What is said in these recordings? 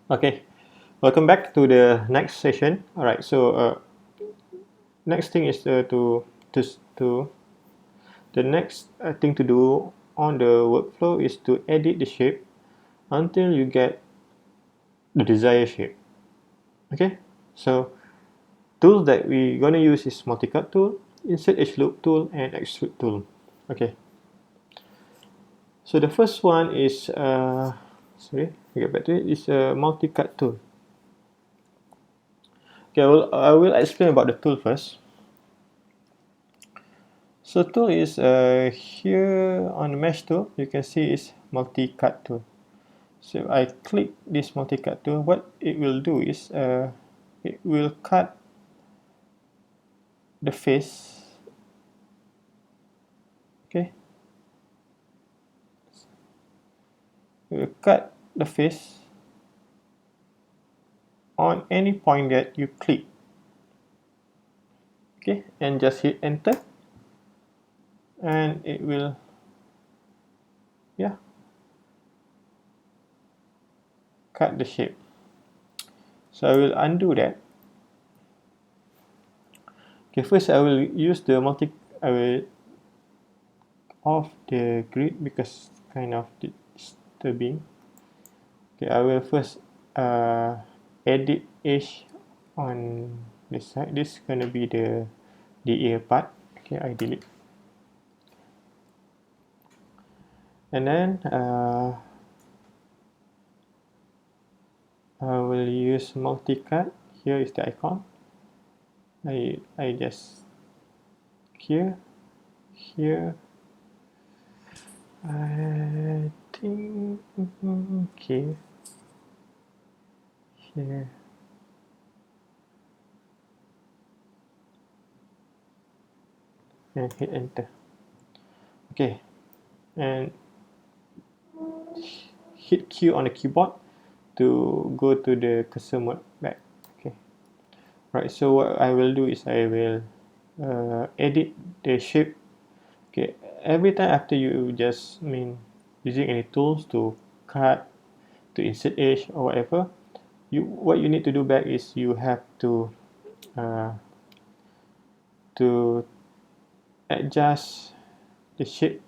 Okay, welcome back to the next session. All right, so next thing is to the next thing to do on the workflow is to edit the shape until you get the desired shape. Okay, so tools that we're gonna use is multi-cut tool, insert edge loop tool, and extrude tool. Okay, so the first one is sorry, get back to it. Is a multi-cut tool. Okay, I will explain about the tool first. So tool is here on the mesh tool, you can see is multi-cut tool. So I click this multi-cut tool, what it will do is it will cut the face. Okay, it will cut the face on any point that you click. Okay, and just hit enter, and it will, yeah, cut the shape. So I will undo that. Okay, first I will use the I will off the grid because kind of disturbing. Okay, I will first edit edge on this side. This is gonna be the ear part. Okay, I delete, and then I will use multi-cut. Here is the icon. I just here. I think okay. Here. And hit enter. Okay, and hit Q on the keyboard to go to the cursor mode back. Okay, right. So what I will do is I will edit the shape. Okay, every time after you just using any tools to cut, to insert edge or whatever, what you need to do back is you have to uh, to adjust the shape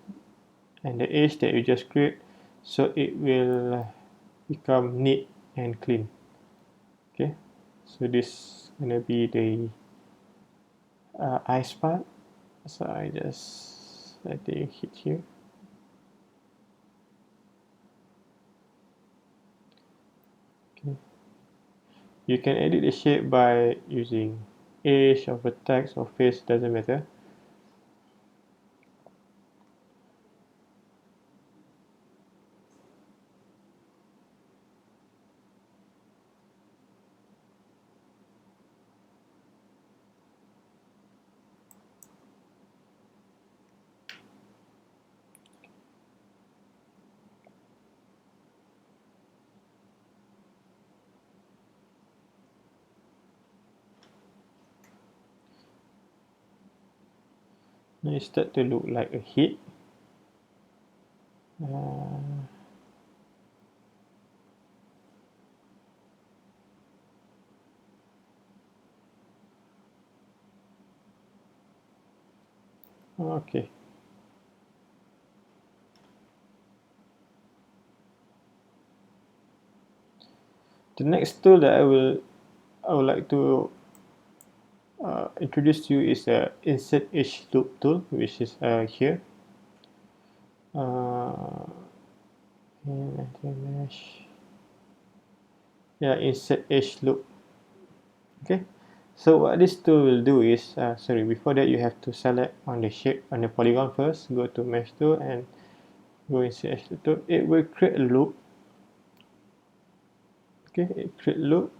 and the edge that you just create so it will become neat and clean. Okay, so this is gonna be the eyes part. So I think hit here. Okay, you can edit the shape by using edge or vertex or face, doesn't matter. Now it start to look like a heat. Okay. The next tool that I would like to introduce to you is the insert edge loop tool, which is here. Mesh. Yeah, insert edge loop. Okay. So what this tool will do is, sorry, before that you have to select on the shape on the polygon first. Go to mesh tool and go insert edge loop tool. It will create a loop. Okay, it create a loop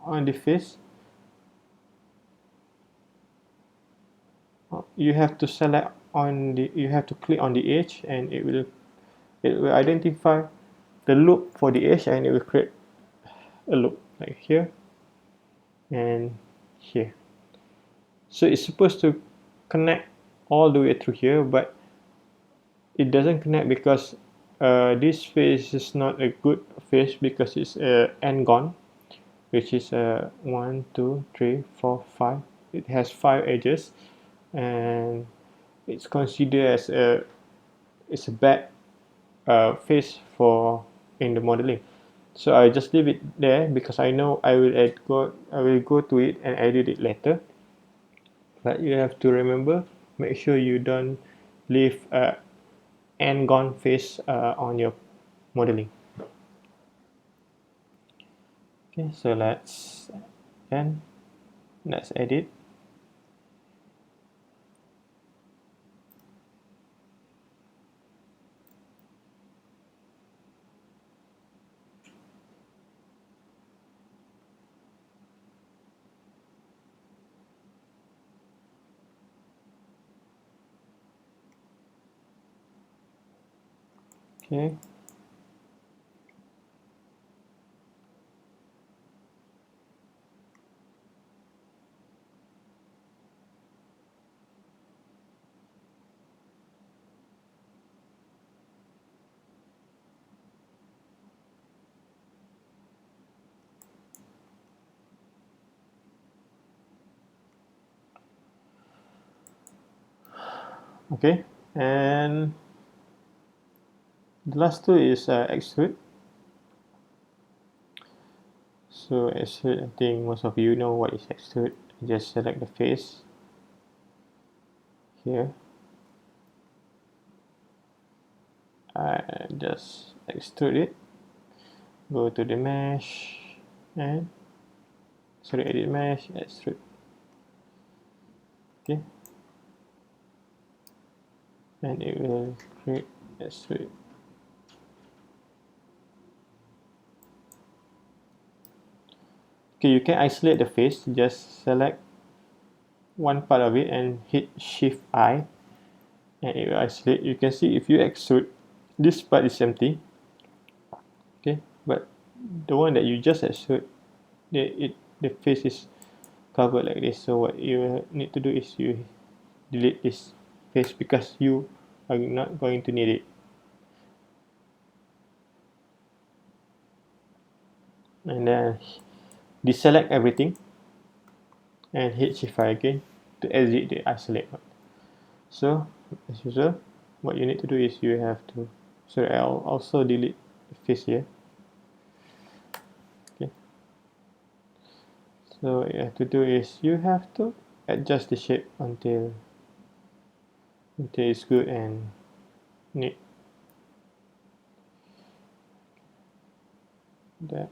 on the face. You have to select on the, you have to click on the edge, and it will identify the loop for the edge, and it will create a loop like here and here. So it's supposed to connect all the way through here, but it doesn't connect because this face is not a good face because it's end gone, which is 1, 2, 3, 4, 5. It has 5 edges, and it's considered as a bad face for in the modeling. So I just leave it there because I know I will go to it and edit it later. But you have to remember, make sure you don't leave end gone face on your modeling. Okay, so let's edit. Okay. Okay, and the last two is extrude. So extrude, I think most of you know what is extrude. Just select the face here. Just extrude it. Go to the mesh and edit mesh, extrude. Okay, and it will create extrude. Okay, you can isolate the face. Just select one part of it and hit Shift I, and it will isolate. You can see if you extrude, this part is empty. Okay, but the one that you just extrude, the face is covered like this. So what you need to do is you delete this face because you are not going to need it. And then deselect everything and hit Shift I again to exit the isolate one. So as usual, what you need to do is you have to, sorry, I'll also delete the face here. Okay, so what you have to do is you have to adjust the shape until it's good and neat. That.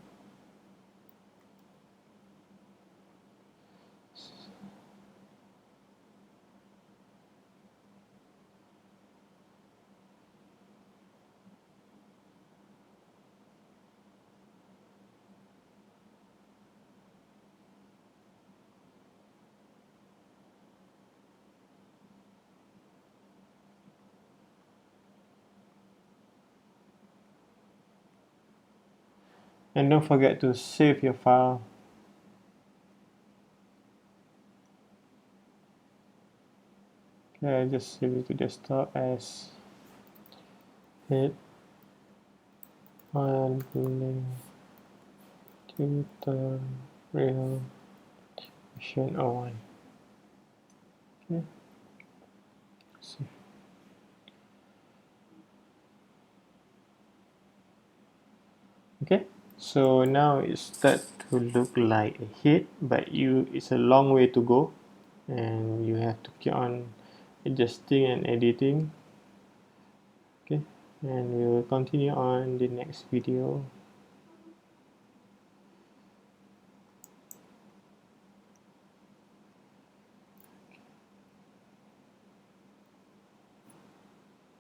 And don't forget to save your file. Okay, just save it to desktop as hit on building tutorial version 01. Okay. Save. Okay, so now it starts to look like a hit, but it's a long way to go, and you have to keep on adjusting and editing. Okay, and we will continue on the next video.